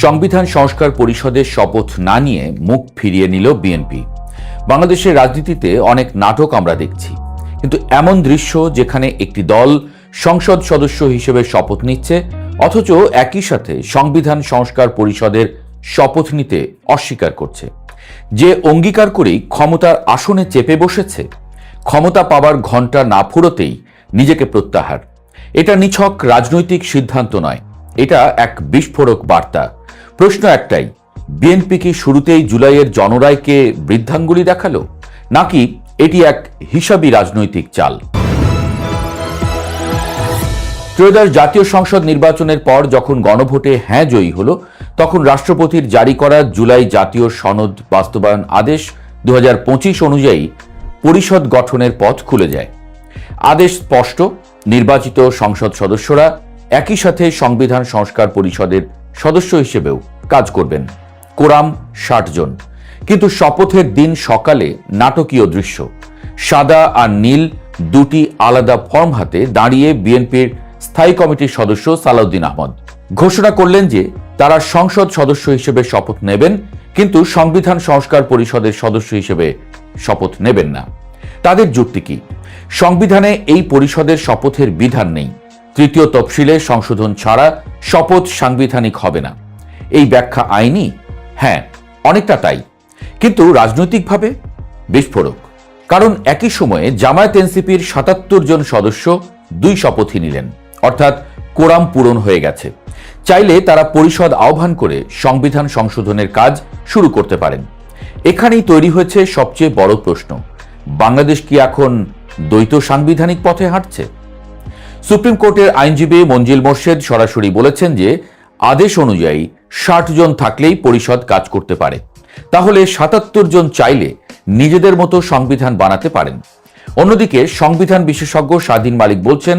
সংবিধান সংস্কার পরিষদের শপথ না নিয়ে মুখ ফিরিয়ে নিল বিএনপি। বাংলাদেশের রাজনীতিতে অনেক নাটক আমরা দেখছি, কিন্তু এমন দৃশ্য যেখানে একটি দল সংসদ সদস্য হিসেবে শপথ নিচ্ছে অথচ একই সাথে সংবিধান সংস্কার পরিষদের শপথ নিতে অস্বীকার করছে, যে অঙ্গীকার করেই ক্ষমতার আসনে চেপে বসেছে, ক্ষমতা পাওয়ার ঘণ্টা না ফুরোতেই নিজেকে প্রত্যাহার। এটা নিছক রাজনৈতিক সিদ্ধান্ত নয়, এটা এক বিস্ফোরক বার্তা। প্রশ্ন একটাই, বিএনপি কি শুরুতেই জুলাইয়ের জনরায়কে বৃদ্ধাঙ্গুলি দেখালো, নাকি এটি এক হিসাবী রাজনৈতিক চাল? ত্রয়োদশ জাতীয় সংসদ নির্বাচনের পর যখন গণভোটে হ্যাঁ জয়ী হলো, তখন রাষ্ট্রপতির জারি করা জুলাই জাতীয় সনদ বাস্তবায়ন আদেশ 2025 অনুযায়ী পরিষদ গঠনের পথ খুলে যায়। আদেশ স্পষ্ট, নির্বাচিত সংসদ সদস্যরা একই সাথে সংবিধান সংস্কার পরিষদের সদস্য হিসেবেও কাজ করবেন, কোরাম 60 জন। কিন্তু শপথের দিন সকালে নাটকীয় দৃশ্য, সাদা আর নীল দুটি আলাদা ফর্ম হাতে দাঁড়িয়ে বিএনপির স্থায়ী কমিটির সদস্য সালাউদ্দিন আহমদ ঘোষণা করলেন যে তারা সংসদ সদস্য হিসেবে শপথ নেবেন, কিন্তু সংবিধান সংস্কার পরিষদের সদস্য হিসেবে শপথ নেবেন না। তাদের যুক্তি কি? সংবিধানে এই পরিষদের শপথের বিধান নেই, তৃতীয় তফসিলে সংশোধন ছাড়া শপথ সাংবিধানিক হবে না। এই ব্যাখ্যা আইনি? হ্যাঁ, অনেকটা তাই, কিন্তু রাজনৈতিকভাবে বিস্ফোরক। কারণ একই সময়ে জামায়াত এনসিপির 77 জন সদস্য 2 শপথই নিলেন, অর্থাৎ কোরাম পূরণ হয়ে গেছে। চাইলে তারা পরিষদ আহ্বান করে সংবিধান সংশোধনের কাজ শুরু করতে পারেন। এখানেই তৈরি হয়েছে সবচেয়ে বড় প্রশ্ন, বাংলাদেশ কি এখন দ্বৈত সাংবিধানিক পথে হাঁটছে? সুপ্রিম কোর্টের আইনজীবী মঞ্জিল মোর্শেদ সরাসরি বলেছেন যে আদেশ অনুযায়ী 60 জন থাকলেই পরিষদ কাজ করতে পারে, তাহলে 77 জন চাইলে নিজেদের মতো সংবিধান বানাতে পারেন। অন্যদিকে সংবিধান বিশেষজ্ঞ স্বাধীন মালিক বলছেন,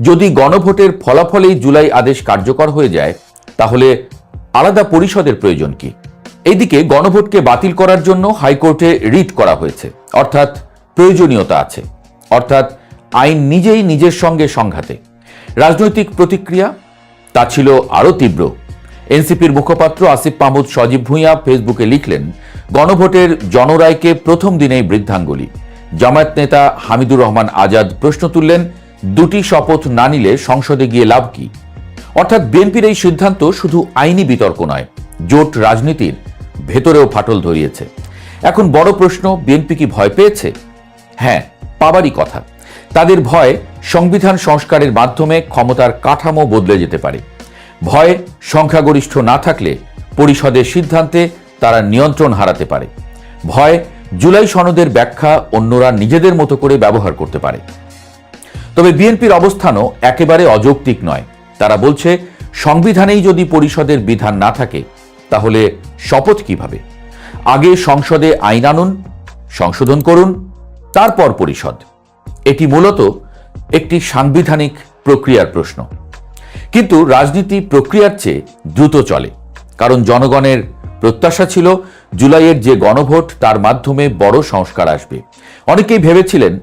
যদি গণভোটের ফলাফলেই জুলাই আদেশ কার্যকর হয়ে যায় তাহলে আলাদা পরিষদের প্রয়োজন কি? এইদিকে গণভোটকে বাতিল করার জন্য হাইকোর্টে রিট করা হয়েছে, অর্থাৎ প্রয়োজনীয়তা আছে, অর্থাৎ আইন নিজেই নিজের সঙ্গে সংঘাতে। রাজনৈতিক প্রতিক্রিয়া তা ছিল আরও তীব্র। এনসিপির মুখপাত্র আসিফ মাহমুদ সজীব ভুঁইয়া ফেসবুকে লিখলেন, গণভোটের জনরায়কে প্রথম দিনেই বৃদ্ধাঙ্গুলি। জামায়াত নেতা হামিদুর রহমান আজাদ প্রশ্ন তুললেন, দুটি শপথ না নিলে সংসদে গিয়ে লাভ কি? অর্থাৎ বিএনপির এই সিদ্ধান্ত শুধু আইনি বিতর্ক নয়, জোট রাজনীতির ভেতরেও ফাটল ধরিয়েছে। এখন বড় প্রশ্ন, বিএনপি কি ভয় পেয়েছে? হ্যাঁ, পাবারই কথা। তাদের ভয় সংবিধান সংস্কারের মাধ্যমে ক্ষমতার কাঠামো বদলে যেতে পারে। ভয় সংখ্যাগরিষ্ঠ না থাকলে পরিষদের সিদ্ধান্তে তারা নিয়ন্ত্রণ হারাতে পারে। ভয় জুলাই সনদের ব্যাখ্যা অন্যরা নিজেদের মতো করে ব্যবহার করতে পারে। তবে বিএনপির অবস্থানও একেবারে অযৌক্তিক নয়। তারা বলছে, সংবিধানেই যদি পরিষদের বিধান না থাকে তাহলে শপথ কিভাবে? আগে সংসদে আইন আনুন, সংশোধন করুন, তারপর পরিষদ। এটি মূলত একটি সাংবিধানিক প্রক্রিয়ার প্রশ্ন। কিন্তু রাজনীতি প্রক্রিয়ার চেয়ে দ্রুত চলে, কারণ জনগণের প্রত্যাশা ছিল জুলাইয়ের যে গণভোট তার মাধ্যমে বড় সংস্কার আসবে। অনেকেই ভেবেছিলেন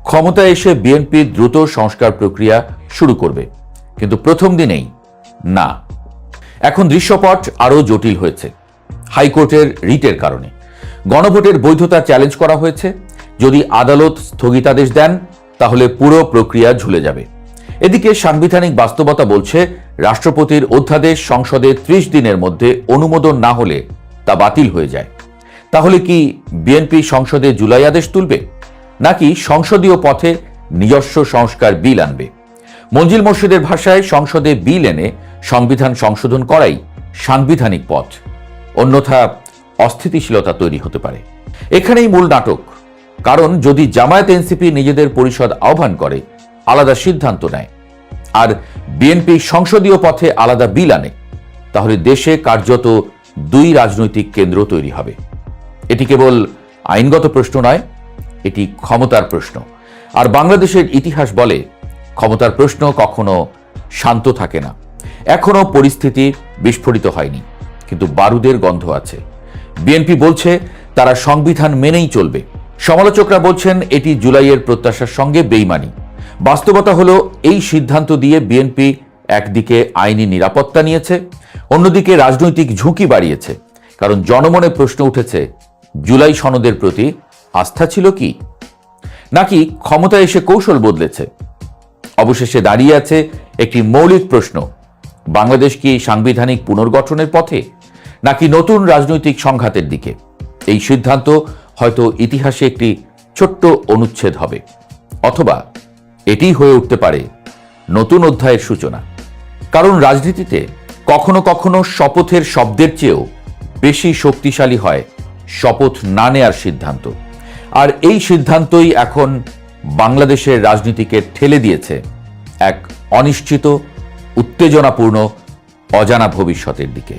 ক্ষমতায় এসে বিএনপি দ্রুত সংস্কার প্রক্রিয়া শুরু করবে, কিন্তু প্রথম দিনেই না। এখন দৃশ্যপট আরও জটিল হয়েছে। হাইকোর্টের রিটের কারণে গণভোটের বৈধতা চ্যালেঞ্জ করা হয়েছে। যদি আদালত স্থগিতাদেশ দেন তাহলে পুরো প্রক্রিয়া ঝুলে যাবে। এদিকে সাংবিধানিক বাস্তবতা বলছে, রাষ্ট্রপতির অধ্যাদেশ সংসদে 30 দিনের মধ্যে অনুমোদন না হলে তা বাতিল হয়ে যায়। তাহলে কি বিএনপি সংসদে জুলাই আদেশ তুলবে, নাকি সংসদীয় পথে নিজস্ব সংস্কার বিল আনবে? মঞ্জিল মোর্শেদের ভাষায়, সংসদে বিল এনে সংবিধান সংশোধন করাই সাংবিধানিক পথ, অন্যথা অস্থিতিশীলতা তৈরি হতে পারে। এখানেই মূল নাটক। কারণ যদি জামায়াত এনসিপি নিজেদের পরিষদ আহ্বান করে, আলাদা সিদ্ধান্ত নেয়, আর বিএনপি সংসদীয় পথে আলাদা বিল আনে, তাহলে দেশে কার্যত 2 রাজনৈতিক কেন্দ্র তৈরি হবে। এটি কেবল আইনগত প্রশ্ন নয়, এটি ক্ষমতার প্রশ্ন। আর বাংলাদেশের ইতিহাস বলে, ক্ষমতার প্রশ্ন কখনো শান্ত থাকে না। এখনো পরিস্থিতি বিস্ফোরিত হয়নি, কিন্তু বারুদের গন্ধ আছে। বিএনপি বলছে তারা সংবিধান মেনেই চলবে। সমালোচকরা বলছেন এটি জুলাইয়ের প্রত্যাশার সঙ্গে বেইমানি। বাস্তবতা হলো, এই সিদ্ধান্ত দিয়ে বিএনপি একদিকে আইনি নিরাপত্তা নিয়েছে, অন্যদিকে রাজনৈতিক ঝুঁকি বাড়িয়েছে। কারণ জনমনে প্রশ্ন উঠেছে, জুলাই সনদের প্রতি আস্থা ছিল কি, নাকি ক্ষমতা এসে কৌশল বদলেছে? অবশেষে দাঁড়িয়ে আছে একটি মৌলিক প্রশ্ন, বাংলাদেশ কি সাংবিধানিক পুনর্গঠনের পথে, নাকি নতুন রাজনৈতিক সংঘাতের দিকে? এই সিদ্ধান্ত হয়তো ইতিহাসে একটি ছোট্ট অনুচ্ছেদ হবে, অথবা এটি হয়ে উঠতে পারে নতুন অধ্যায়ের সূচনা। কারণ রাজনীতিতে কখনো কখনো শপথের শব্দের চেয়েও বেশি শক্তিশালী হয় শপথ না নেয়ার সিদ্ধান্ত। আর এই সিদ্ধান্তই এখন বাংলাদেশের রাজনীতিকে ঠেলে দিয়েছে এক অনিশ্চিত, উত্তেজনাপূর্ণ, অজানা ভবিষ্যতের দিকে।